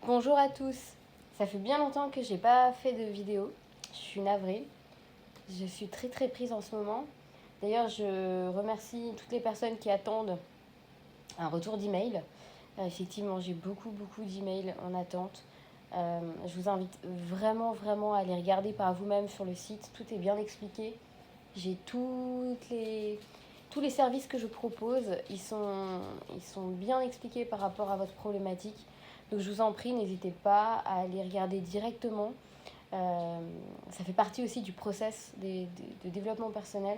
Bonjour à tous, ça fait bien longtemps que j'ai pas fait de vidéo, je suis navrée, je suis très prise en ce moment. D'ailleurs je remercie toutes les personnes qui attendent un retour d'email. Effectivement j'ai beaucoup d'emails en attente. Je vous invite vraiment à les regarder par vous-même sur le site, tout est bien expliqué. J'ai tous les services que je propose, ils sont bien expliqués par rapport à votre problématique. Donc je vous en prie, n'hésitez pas à les regarder directement. Ça fait partie aussi du process de développement personnel,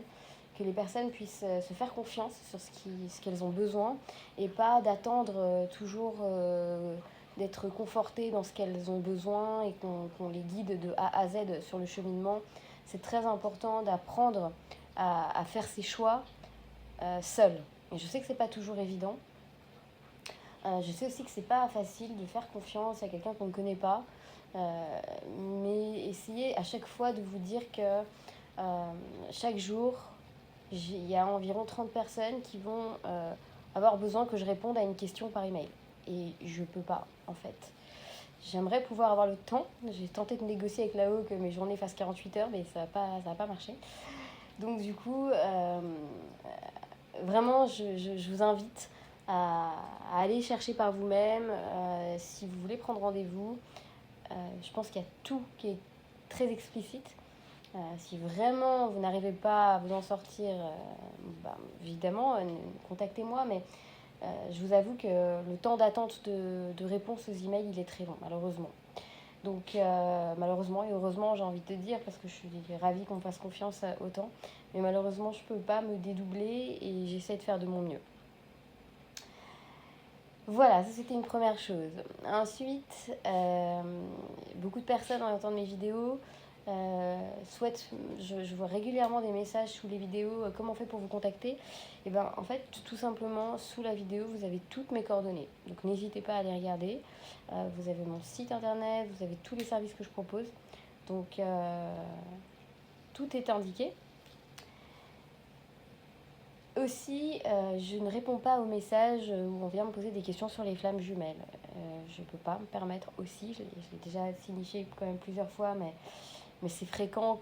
que les personnes puissent se faire confiance sur ce qu'elles ont besoin et pas d'attendre toujours d'être confortées dans ce qu'elles ont besoin et qu'on les guide de A à Z sur le cheminement. C'est très important d'apprendre à faire ses choix seul. Et je sais que c'est pas toujours évident. Je sais aussi que c'est pas facile de faire confiance à quelqu'un qu'on ne connaît pas. Mais essayez à chaque fois de vous dire que chaque jour, il y a environ 30 personnes qui vont avoir besoin que je réponde à une question par email. Et je peux pas, en fait. J'aimerais pouvoir avoir le temps. J'ai tenté de négocier avec là-haut que mes journées fassent 48 heures, mais ça va pas marché. Donc du coup, vraiment, je vous invite à aller chercher par vous-même. Si vous voulez prendre rendez-vous, je pense qu'il y a tout qui est très explicite. Si vraiment vous n'arrivez pas à vous en sortir, évidemment, contactez-moi, mais je vous avoue que le temps d'attente de réponse aux emails, il est très long, malheureusement. Donc, malheureusement et heureusement, j'ai envie de te dire, parce que je suis ravie qu'on me fasse confiance autant, mais malheureusement, je ne peux pas me dédoubler et j'essaie de faire de mon mieux. Voilà, ça c'était une première chose. Ensuite, beaucoup de personnes en entendant mes vidéos souhaitent, je vois régulièrement des messages sous les vidéos, comment on fait pour vous contacter. Et bien en fait, tout simplement, sous la vidéo, vous avez toutes mes coordonnées. Donc n'hésitez pas à les regarder. Vous avez mon site internet, vous avez tous les services que je propose. Donc tout est indiqué. Aussi, je ne réponds pas aux messages où on vient me poser des questions sur les flammes jumelles. Je ne peux pas me permettre aussi, je l'ai déjà signifié quand même plusieurs fois, mais c'est fréquent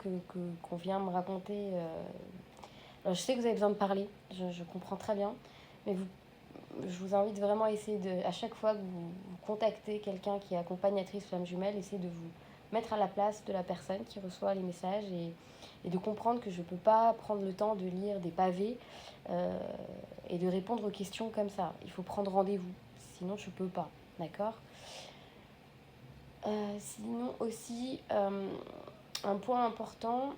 qu'on vient me raconter. Alors je sais que vous avez besoin de parler, je comprends très bien, mais je vous invite vraiment à essayer à chaque fois que vous contactez quelqu'un qui est accompagnatrice flamme jumelle, essayez de vous mettre à la place de la personne qui reçoit les messages et de comprendre que je ne peux pas prendre le temps de lire des pavés et de répondre aux questions comme ça. Il faut prendre rendez-vous, sinon je ne peux pas, d'accord. Sinon aussi, un point important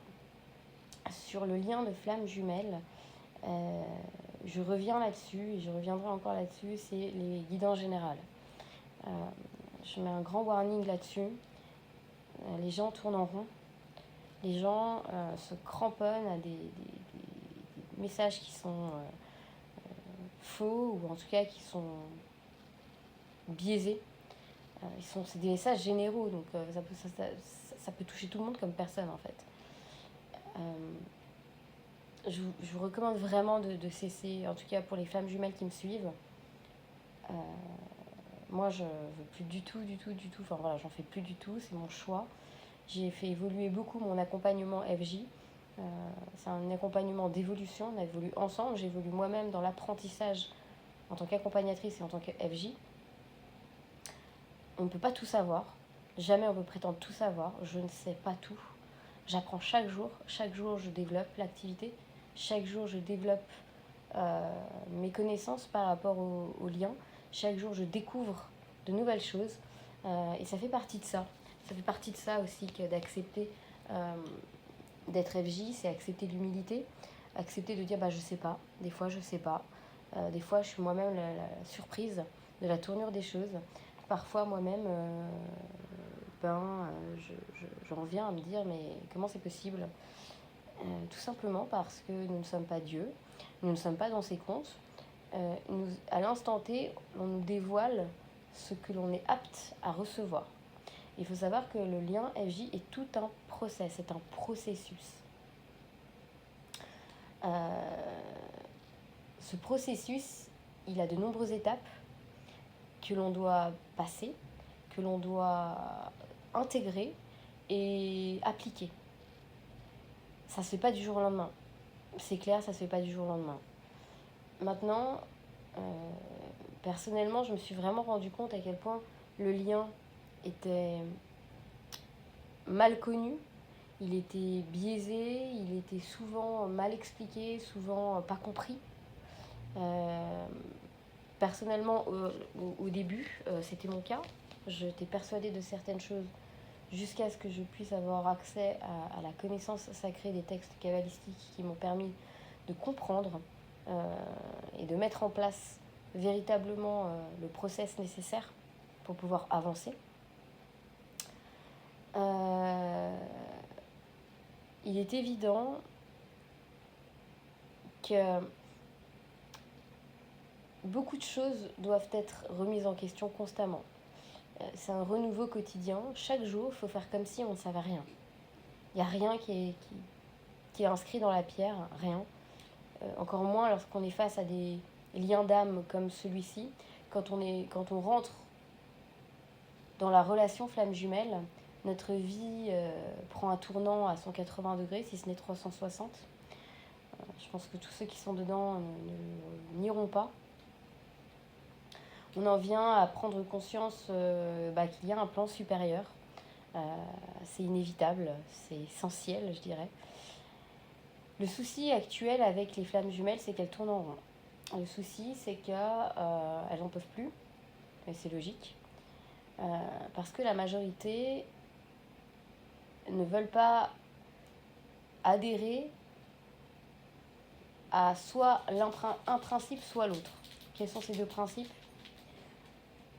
sur le lien de flamme jumelle, je reviens là-dessus et je reviendrai encore là-dessus, c'est les guidances générales. Je mets un grand warning là-dessus. Les gens tournent en rond. Les gens se cramponnent à des messages qui sont faux ou en tout cas qui sont biaisés. C'est des messages généraux, donc ça peut toucher tout le monde comme personne en fait. Je vous recommande vraiment de cesser, en tout cas pour les flammes jumelles qui me suivent. Moi, je veux plus du tout, enfin voilà, j'en fais plus du tout, c'est mon choix. J'ai fait évoluer beaucoup mon accompagnement FJ. C'est un accompagnement d'évolution, on a évolué ensemble, j'évolue moi-même dans l'apprentissage en tant qu'accompagnatrice et en tant que FJ. On ne peut pas tout savoir, jamais on peut prétendre tout savoir, je ne sais pas tout. J'apprends chaque jour je développe l'activité, chaque jour je développe mes connaissances par rapport aux liens, chaque jour je découvre de nouvelles choses et ça fait partie de ça. Ça fait partie de ça aussi que d'accepter d'être FJ, c'est accepter l'humilité, accepter de dire je sais pas, des fois je sais pas, des fois je suis moi-même la surprise de la tournure des choses. Parfois moi-même j'en viens à me dire mais comment c'est possible, tout simplement parce que nous ne sommes pas Dieu, nous ne sommes pas dans ses comptes. À l'instant T, on nous dévoile ce que l'on est apte à recevoir. Il faut savoir que le lien FJ est tout un process, c'est un processus. Ce processus, il a de nombreuses étapes que l'on doit passer que l'on doit intégrer et appliquer. Ça se fait pas du jour au lendemain. C'est clair, ça se fait pas du jour au lendemain. Maintenant, personnellement, je me suis vraiment rendu compte à quel point le lien était mal connu, il était biaisé, il était souvent mal expliqué, souvent pas compris. Personnellement, au début, c'était mon cas. J'étais persuadée de certaines choses jusqu'à ce que je puisse avoir accès à la connaissance sacrée des textes kabbalistiques qui m'ont permis de comprendre et de mettre en place véritablement le process nécessaire pour pouvoir avancer. Il est évident que beaucoup de choses doivent être remises en question constamment. C'est un renouveau quotidien. Chaque jour, il faut faire comme si on ne savait rien. Il n'y a rien qui est inscrit dans la pierre, rien. Encore moins lorsqu'on est face à des liens d'âme comme celui-ci. Quand on rentre dans la relation flamme jumelle, notre vie prend un tournant à 180 degrés, si ce n'est 360. Je pense que tous ceux qui sont dedans n'iront pas. On en vient à prendre conscience qu'il y a un plan supérieur. C'est inévitable, c'est essentiel, je dirais. Le souci actuel avec les flammes jumelles, c'est qu'elles tournent en rond. Le souci, c'est qu'elles n'en peuvent plus, et c'est logique, parce que la majorité ne veulent pas adhérer à soit un principe, soit l'autre. Quels sont ces deux principes ?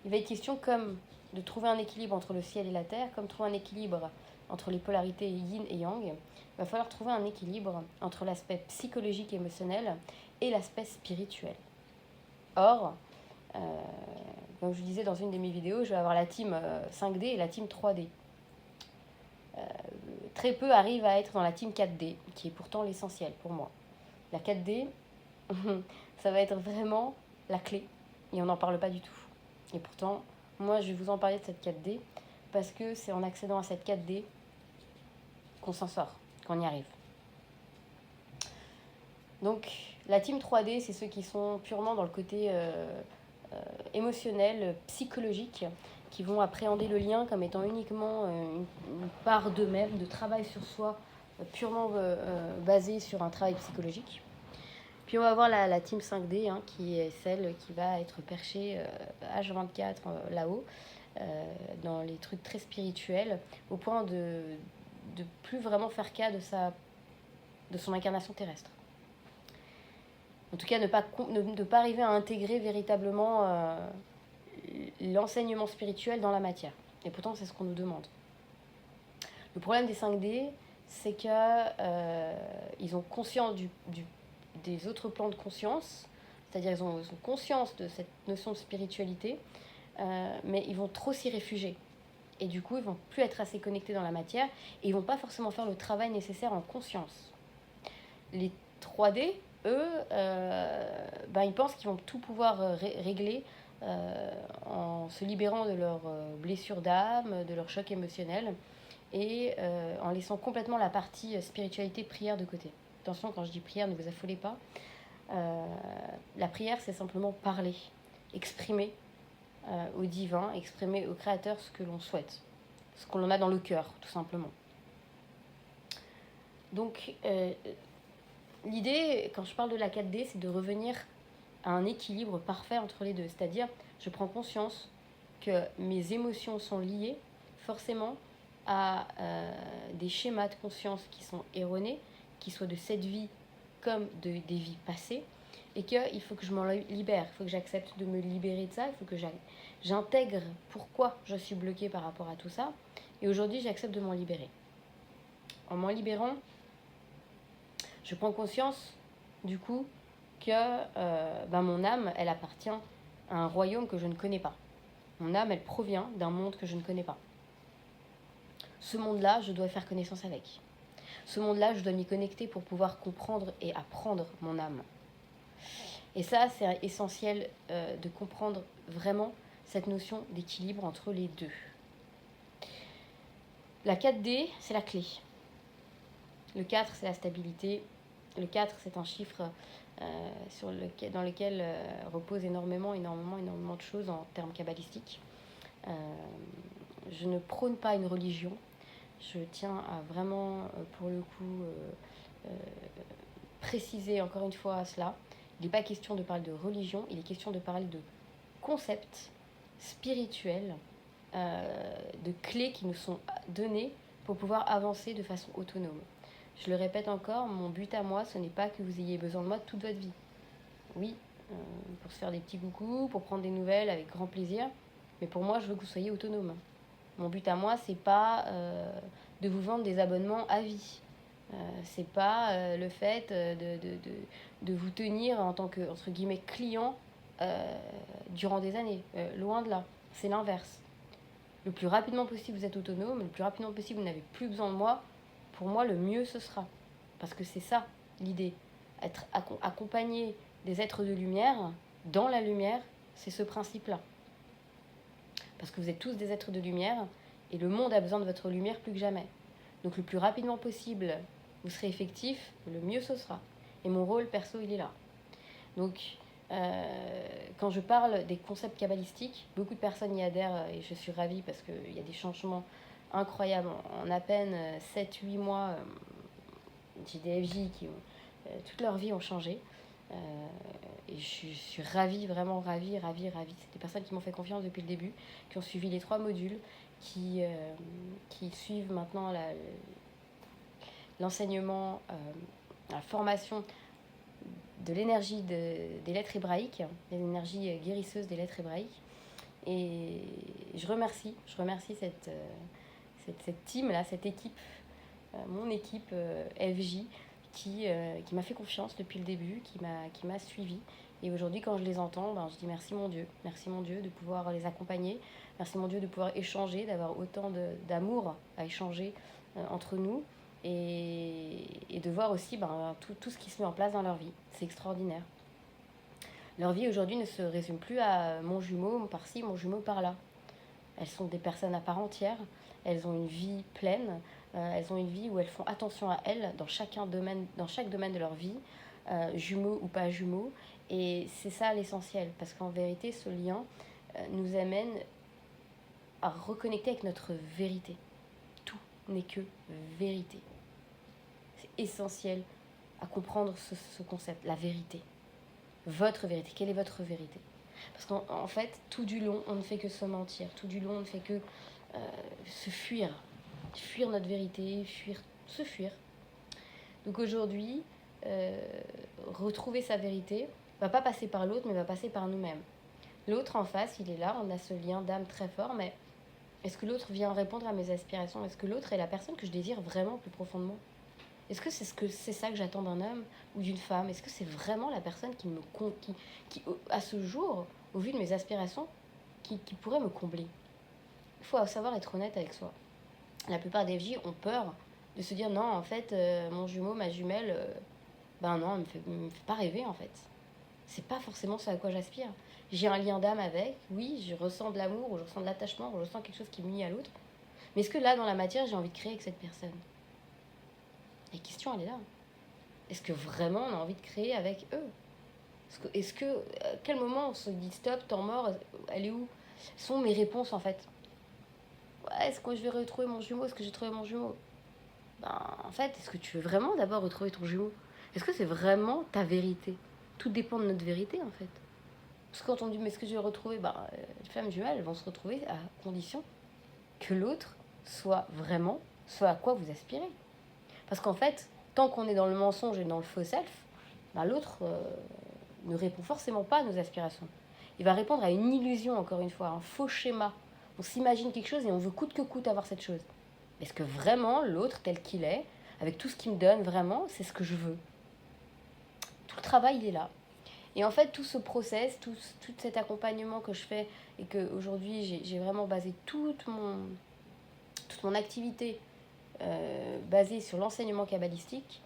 Il va être question comme de trouver un équilibre entre le ciel et la terre, comme trouver un équilibre entre les polarités yin et yang. Il va falloir trouver un équilibre entre l'aspect psychologique et émotionnel et l'aspect spirituel. Or, comme je vous disais dans une de mes vidéos, je vais avoir la team 5D et la team 3D. Très peu arrivent à être dans la team 4D, qui est pourtant l'essentiel pour moi. La 4D, ça va être vraiment la clé, et on n'en parle pas du tout. Et pourtant, moi, je vais vous en parler de cette 4D, parce que c'est en accédant à cette 4D qu'on s'en sort, qu'on y arrive. Donc, la team 3D, c'est ceux qui sont purement dans le côté émotionnel, psychologique, qui vont appréhender le lien comme étant uniquement une part d'eux-mêmes, de travail sur soi, purement basé sur un travail psychologique. Puis on va avoir la team 5D, qui est celle qui va être perchée H24 là-haut, dans les trucs très spirituels, au point de plus vraiment faire cas de son incarnation terrestre. En tout cas, ne pas arriver à intégrer véritablement l'enseignement spirituel dans la matière. Et pourtant, c'est ce qu'on nous demande. Le problème des 5D, c'est qu'ils ont conscience des autres plans de conscience, c'est-à-dire ils ont conscience de cette notion de spiritualité, mais ils vont trop s'y réfugier. Et du coup, ils vont plus être assez connectés dans la matière et ils vont pas forcément faire le travail nécessaire en conscience. Les 3D, eux, ils pensent qu'ils vont tout pouvoir régler en se libérant de leurs blessures d'âme, de leur choc émotionnel et en laissant complètement la partie spiritualité, prière de côté. Attention, quand je dis prière, ne vous affolez pas. La prière, c'est simplement parler, exprimer au divin, exprimer au créateur ce que l'on souhaite, ce que l'on a dans le cœur, tout simplement. Donc, l'idée, quand je parle de la 4D, c'est de revenir à un équilibre parfait entre les deux. C'est-à-dire, je prends conscience que mes émotions sont liées forcément à des schémas de conscience qui sont erronés, qui soient de cette vie comme des vies passées, et qu'il faut que je m'en libère, il faut que j'accepte de me libérer de ça, il faut que j'intègre pourquoi je suis bloquée par rapport à tout ça, et aujourd'hui j'accepte de m'en libérer. En m'en libérant, je prends conscience du coup que mon âme, elle appartient à un royaume que je ne connais pas. Mon âme, elle provient d'un monde que je ne connais pas. Ce monde-là, je dois faire connaissance avec. Ce monde-là, je dois m'y connecter pour pouvoir comprendre et apprendre mon âme. Et ça, c'est essentiel de comprendre vraiment cette notion d'équilibre entre les deux. La 4D, c'est la clé. Le 4, c'est la stabilité. Le 4, c'est un chiffre dans lequel repose énormément de choses en termes kabbalistiques. Je ne prône pas une religion. Je tiens à vraiment, pour le coup, préciser encore une fois cela. Il n'est pas question de parler de religion, il est question de parler de concepts spirituels, de clés qui nous sont données pour pouvoir avancer de façon autonome. Je le répète encore, mon but à moi, ce n'est pas que vous ayez besoin de moi toute votre vie. Oui, pour se faire des petits coucous, pour prendre des nouvelles avec grand plaisir, mais pour moi, je veux que vous soyez autonome. Mon but à moi, c'est pas de vous vendre des abonnements à vie. C'est pas le fait de vous tenir en tant que, entre guillemets, client durant des années. Loin de là. C'est l'inverse. Le plus rapidement possible, vous êtes autonome. Le plus rapidement possible, vous n'avez plus besoin de moi. Pour moi, le mieux, ce sera. Parce que c'est ça, l'idée. Être accompagné des êtres de lumière, dans la lumière, c'est ce principe-là. Parce que vous êtes tous des êtres de lumière, et le monde a besoin de votre lumière plus que jamais. Donc le plus rapidement possible, vous serez effectif, le mieux ce sera. Et mon rôle perso, il est là. Donc, quand je parle des concepts kabbalistiques, beaucoup de personnes y adhèrent et je suis ravie parce qu'il y a des changements incroyables. En à peine 7-8 mois, j'ai des FJ qui ont, toute leur vie ont changé. Et je suis ravie, vraiment ravie. C'est des personnes qui m'ont fait confiance depuis le début, qui ont suivi les 3 modules, qui suivent maintenant l'enseignement, la formation de l'énergie des lettres hébraïques, de l'énergie guérisseuse des lettres hébraïques. Et je remercie cette team-là, cette équipe, mon équipe FJ, qui m'a fait confiance depuis le début, qui m'a suivi. Et aujourd'hui, quand je les entends, je dis merci mon Dieu de pouvoir les accompagner, merci mon Dieu de pouvoir échanger, d'avoir autant d'amour à échanger entre nous, et de voir aussi tout ce qui se met en place dans leur vie. C'est extraordinaire. Leur vie aujourd'hui ne se résume plus à mon jumeau par-ci, mon jumeau par-là. Elles sont des personnes à part entière, elles ont une vie pleine, elles ont une vie où elles font attention à elles dans chaque domaine de leur vie, jumeaux ou pas jumeaux. Et c'est ça l'essentiel, parce qu'en vérité, ce lien nous amène à reconnecter avec notre vérité. Tout n'est que vérité. C'est essentiel à comprendre ce concept, la vérité. Votre vérité, quelle est votre vérité? Parce qu'en fait, tout du long, on ne fait que se mentir. Tout du long, on ne fait que se fuir. Fuir notre vérité, se fuir. Donc aujourd'hui, retrouver sa vérité va pas passer par l'autre, mais va passer par nous-mêmes. L'autre en face, il est là, on a ce lien d'âme très fort, mais est-ce que l'autre vient répondre à mes aspirations? Est-ce que l'autre est la personne que je désire vraiment plus profondément? Est-ce que c'est ça que j'attends d'un homme ou d'une femme? Est-ce que c'est vraiment la personne qui à ce jour, au vu de mes aspirations, qui pourrait me combler? Il faut savoir être honnête avec soi. La plupart des FJ ont peur de se dire non, en fait, mon jumeau, ma jumelle, non, elle me fait pas rêver en fait. C'est pas forcément ce à quoi j'aspire. J'ai un lien d'âme avec, oui, je ressens de l'amour, ou je ressens de l'attachement, ou je ressens quelque chose qui m'unit à l'autre. Mais est-ce que là, dans la matière, j'ai envie de créer avec cette personne? La question, elle est là. Est-ce que vraiment on a envie de créer avec eux? À quel moment on se dit stop, temps mort, elle est où? Sont mes réponses en fait? Ouais, est-ce que je vais retrouver mon jumeau? Est-ce que j'ai trouvé mon jumeau? En fait, est-ce que tu veux vraiment d'abord retrouver ton jumeau? Est-ce que c'est vraiment ta vérité? Tout dépend de notre vérité en fait. Parce que quand on dit mais est-ce que je vais retrouver, les femmes jumelles, elles vont se retrouver à condition que l'autre soit vraiment ce à quoi vous aspirez. Parce qu'en fait, tant qu'on est dans le mensonge et dans le faux self, l'autre ne répond forcément pas à nos aspirations. Il va répondre à une illusion, encore une fois, un faux schéma. On s'imagine quelque chose et on veut coûte que coûte avoir cette chose. Est-ce que vraiment l'autre tel qu'il est, avec tout ce qu'il me donne, vraiment, c'est ce que je veux? Tout le travail, il est là. Et en fait, tout ce process, tout cet accompagnement que je fais, et qu'aujourd'hui, j'ai vraiment basé toute mon activité basée sur l'enseignement kabbalistique.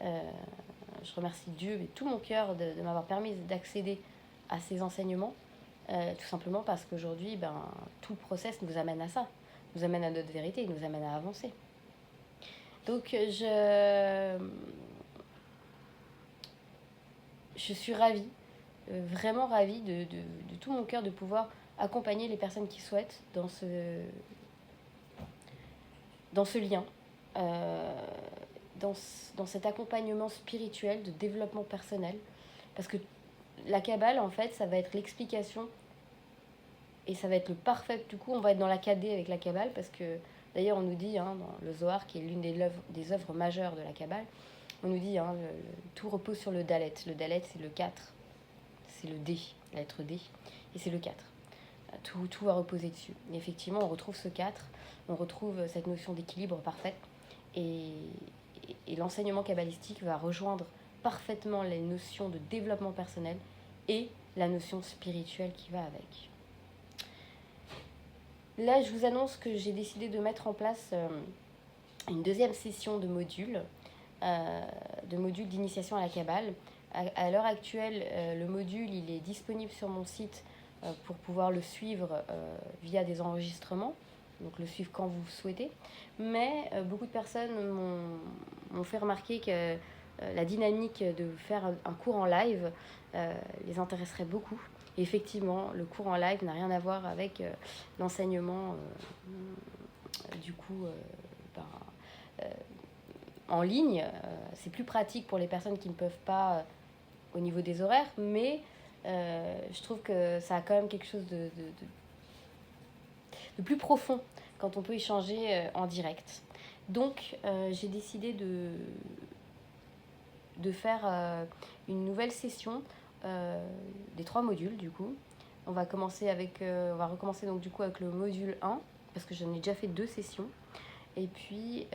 Je remercie Dieu de tout mon cœur de m'avoir permis d'accéder à ces enseignements. tout simplement parce qu'aujourd'hui, tout le process nous amène à ça, nous amène à notre vérité, nous amène à avancer. Donc je suis ravie, vraiment ravie de tout mon cœur de pouvoir accompagner les personnes qui souhaitent dans ce lien, dans cet accompagnement spirituel de développement personnel. Parce que la Kabbale, en fait, ça va être l'explication et ça va être le parfait. Du coup, on va être dans la 4D avec la Kabbale parce que, d'ailleurs, on nous dit, dans le Zohar, qui est l'une des œuvres majeures de la Kabbale, on nous dit, tout repose sur le Dalet. Le Dalet, c'est le 4, c'est le D, la lettre D, et c'est le 4. Tout va reposer dessus. Et effectivement, on retrouve ce 4, on retrouve cette notion d'équilibre parfaite, et l'enseignement kabbalistique va rejoindre parfaitement les notions de développement personnel et la notion spirituelle qui va avec. Là, je vous annonce que j'ai décidé de mettre en place une deuxième session de modules d'initiation à la Kabbale. À l'heure actuelle, le module il est disponible sur mon site pour pouvoir le suivre via des enregistrements, donc le suivre quand vous souhaitez. Mais beaucoup de personnes m'ont fait remarquer que la dynamique de faire un cours en live les intéresserait beaucoup. Et effectivement, le cours en live n'a rien à voir avec l'enseignement du coup en ligne. C'est plus pratique pour les personnes qui ne peuvent pas au niveau des horaires, mais je trouve que ça a quand même quelque chose de plus profond quand on peut échanger en direct. Donc j'ai décidé de faire une nouvelle session des 3 modules du coup. On va recommencer donc du coup avec le module 1 parce que j'en ai déjà fait 2 sessions. Et puis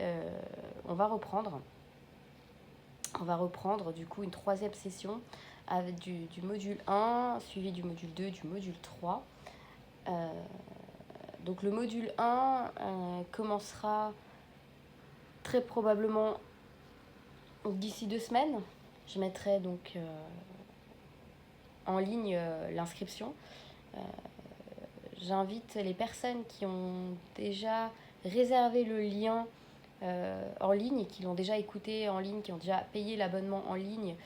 on va reprendre du coup une 3e session avec du module 1 suivi du module 2, du module 3. Donc le module 1 commencera très probablement d'ici 2 semaines. Je mettrai donc en ligne l'inscription. J'invite les personnes qui ont déjà réservé le lien en ligne, qui l'ont déjà écouté en ligne, qui ont déjà payé l'abonnement en ligne.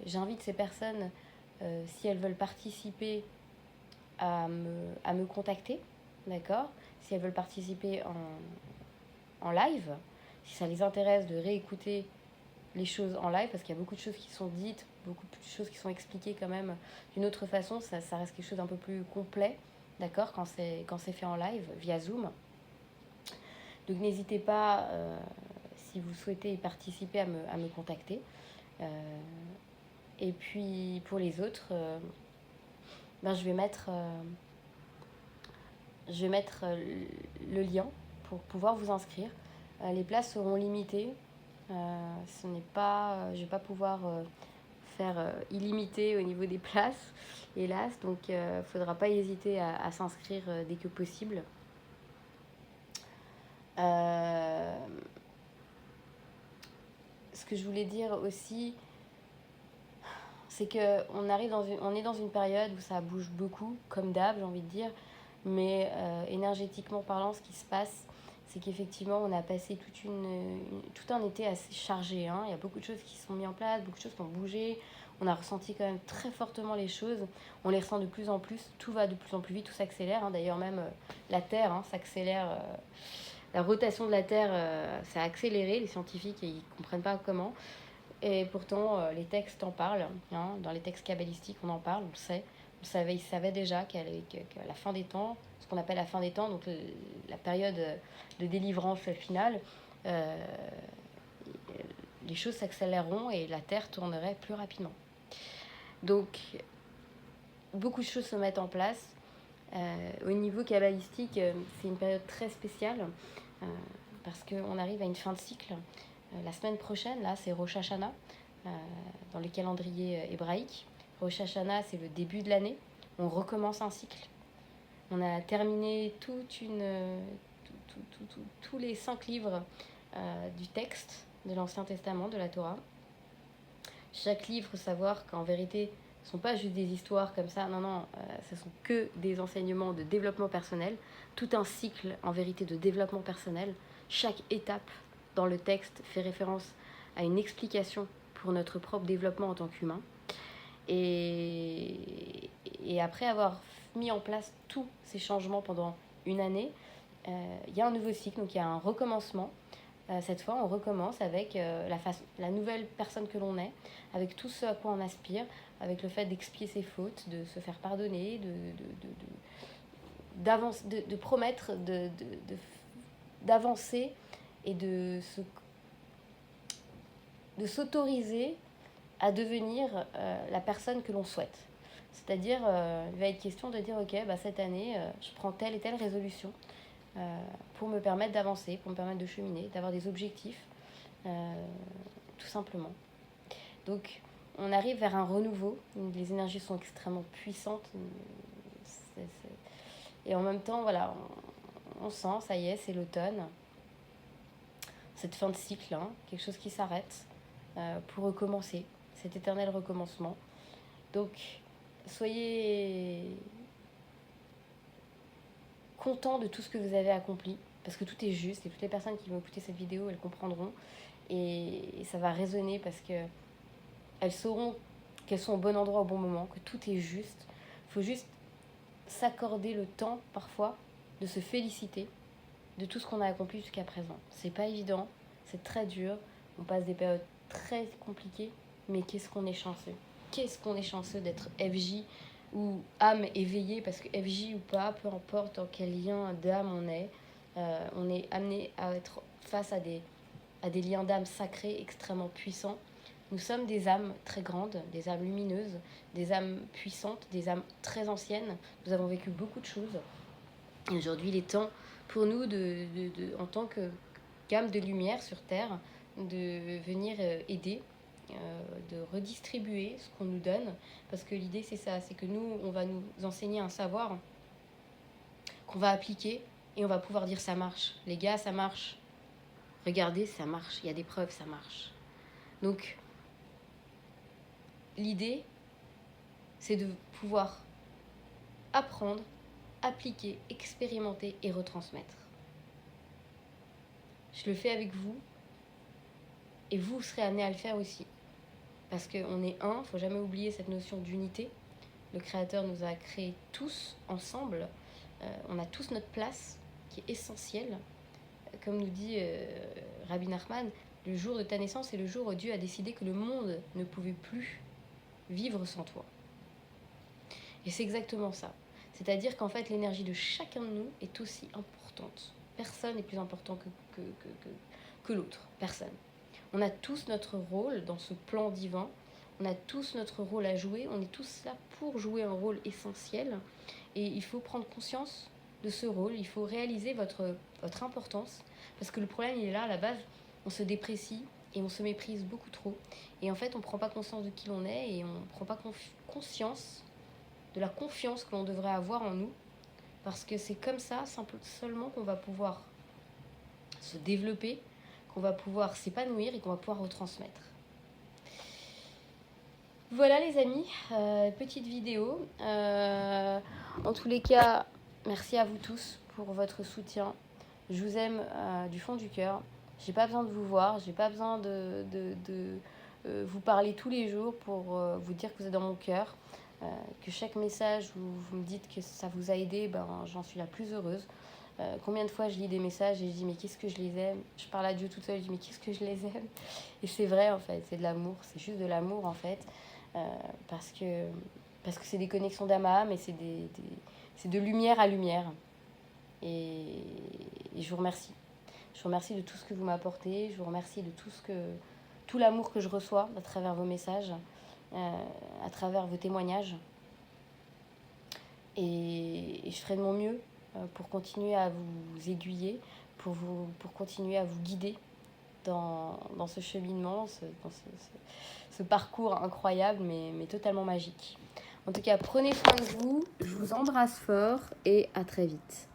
J'invite ces personnes, si elles veulent participer, à me contacter, d'accord ? Si elles veulent participer en live, si ça les intéresse de réécouter les choses en live, parce qu'il y a beaucoup de choses qui sont dites, beaucoup de choses qui sont expliquées quand même d'une autre façon, ça reste quelque chose d'un peu plus complet, d'accord, quand c'est fait en live, via Zoom. Donc n'hésitez pas, si vous souhaitez y participer, à me contacter. Et puis pour les autres, je vais mettre le lien pour pouvoir vous inscrire. Les places seront limitées. Je ne vais pas pouvoir faire illimité au niveau des places, hélas. Donc il ne faudra pas hésiter à s'inscrire dès que possible. Ce que je voulais dire aussi, c'est qu'on on est dans une période où ça bouge beaucoup, comme d'hab, j'ai envie de dire, mais énergétiquement parlant, ce qui se passe, c'est qu'effectivement, on a passé tout un été assez chargé. Il y a beaucoup de choses qui sont mises en place, beaucoup de choses qui ont bougé. On a ressenti quand même très fortement les choses. On les ressent de plus en plus. Tout va de plus en plus vite, tout s'accélère. D'ailleurs, même la Terre s'accélère. La rotation de la Terre s'est accélérée. Les scientifiques, ils ne comprennent pas comment. Et pourtant, les textes en parlent. Dans les textes kabbalistiques, on en parle, on le sait. Ils savaient déjà qu'à la fin des temps, ce qu'on appelle la fin des temps, donc la période de délivrance finale, les choses s'accéléreront et la Terre tournerait plus rapidement. Donc, beaucoup de choses se mettent en place. Au niveau kabbalistique, c'est une période très spéciale parce qu'on arrive à une fin de cycle. La semaine prochaine, là, c'est Rosh Hashanah dans les calendriers hébraïques. Rosh Hashanah, c'est le début de l'année. On recommence un cycle. On a terminé tous les 5 livres du texte de l'Ancien Testament, de la Torah. Chaque livre, faut savoir qu'en vérité, Ce ne sont pas juste des histoires comme ça, non, ce sont que des enseignements de développement personnel, tout un cycle en vérité de développement personnel. Chaque étape dans le texte fait référence à une explication pour notre propre développement en tant qu'humain. Et après avoir mis en place tous ces changements pendant une année, il y a un nouveau cycle, donc il y a un recommencement. Cette fois, on recommence avec la nouvelle personne que l'on est, avec tout ce à quoi on aspire, avec le fait d'expier ses fautes, de se faire pardonner, de promettre d'avancer et de s'autoriser à devenir la personne que l'on souhaite. C'est-à-dire, il va être question de dire, ok, cette année, je prends telle et telle résolution pour me permettre d'avancer, pour me permettre de cheminer, d'avoir des objectifs, tout simplement. Donc, on arrive vers un renouveau. Les énergies sont extrêmement puissantes. Et en même temps, voilà, on sent, ça y est, c'est l'automne. Cette fin de cycle, quelque chose qui s'arrête pour recommencer, cet éternel recommencement. Donc, soyez contents de tout ce que vous avez accompli, parce que tout est juste, et toutes les personnes qui vont écouter cette vidéo, elles comprendront, et ça va résonner parce qu'elles sauront qu'elles sont au bon endroit au bon moment, que tout est juste. Il faut juste s'accorder le temps, parfois, de se féliciter de tout ce qu'on a accompli jusqu'à présent. C'est pas évident, c'est très dur, on passe des périodes très compliquées, mais qu'est-ce qu'on est chanceux. Qu'est-ce qu'on est chanceux d'être FJ ou âme éveillée, parce que FJ ou pas, peu importe dans quel lien d'âme on est amené à être face à des liens d'âme sacrés extrêmement puissants. Nous sommes des âmes très grandes, des âmes lumineuses, des âmes puissantes, des âmes très anciennes. Nous avons vécu beaucoup de choses. Et aujourd'hui, il est temps pour nous, en tant qu'âme de lumière sur Terre, de venir aider, de redistribuer ce qu'on nous donne. Parce que l'idée, c'est ça, c'est que nous, on va nous enseigner un savoir qu'on va appliquer et on va pouvoir dire ça marche. Les gars, ça marche. Regardez, ça marche. Il y a des preuves, ça marche. Donc, l'idée, c'est de pouvoir apprendre, appliquer, expérimenter et retransmettre. Je le fais avec vous et vous serez amenés à le faire aussi. Parce qu'on est un, il ne faut jamais oublier cette notion d'unité. Le Créateur nous a créés tous ensemble. On a tous notre place qui est essentielle. Comme nous dit Rabbi Nachman, le jour de ta naissance est le jour où Dieu a décidé que le monde ne pouvait plus vivre sans toi. Et c'est exactement ça. C'est-à-dire qu'en fait, l'énergie de chacun de nous est aussi importante. Personne n'est plus important que l'autre. Personne. On a tous notre rôle dans ce plan divin. On a tous notre rôle à jouer. On est tous là pour jouer un rôle essentiel. Et il faut prendre conscience de ce rôle. Il faut réaliser votre importance. Parce que le problème, il est là, à la base. On se déprécie et on se méprise beaucoup trop. Et en fait, on ne prend pas conscience de qui l'on est et on ne prend pas conscience de la confiance que l'on devrait avoir en nous, parce que c'est comme ça seulement qu'on va pouvoir se développer, qu'on va pouvoir s'épanouir et qu'on va pouvoir retransmettre. Voilà les amis, petite vidéo. En tous les cas, merci à vous tous pour votre soutien. Je vous aime du fond du cœur. J'ai pas besoin de vous voir, j'ai pas besoin de vous parler tous les jours pour vous dire que vous êtes dans mon cœur. Que chaque message où vous me dites que ça vous a aidé, j'en suis la plus heureuse. Combien de fois je lis des messages et je dis mais qu'est-ce que je les aime. Je parle à Dieu toute seule, je dis mais qu'est-ce que je les aime. Et c'est vrai en fait, c'est de l'amour, c'est juste de l'amour en fait. Parce que c'est des connexions d'âme à âme et c'est de lumière à lumière. Et je vous remercie. Je vous remercie de tout ce que vous m'apportez, je vous remercie de tout l'amour que je reçois à travers vos messages. À travers vos témoignages et je ferai de mon mieux pour continuer à vous aiguiller, pour continuer à vous guider dans ce cheminement, dans ce parcours incroyable mais totalement magique. En tout cas, prenez soin de vous, je vous embrasse fort et à très vite.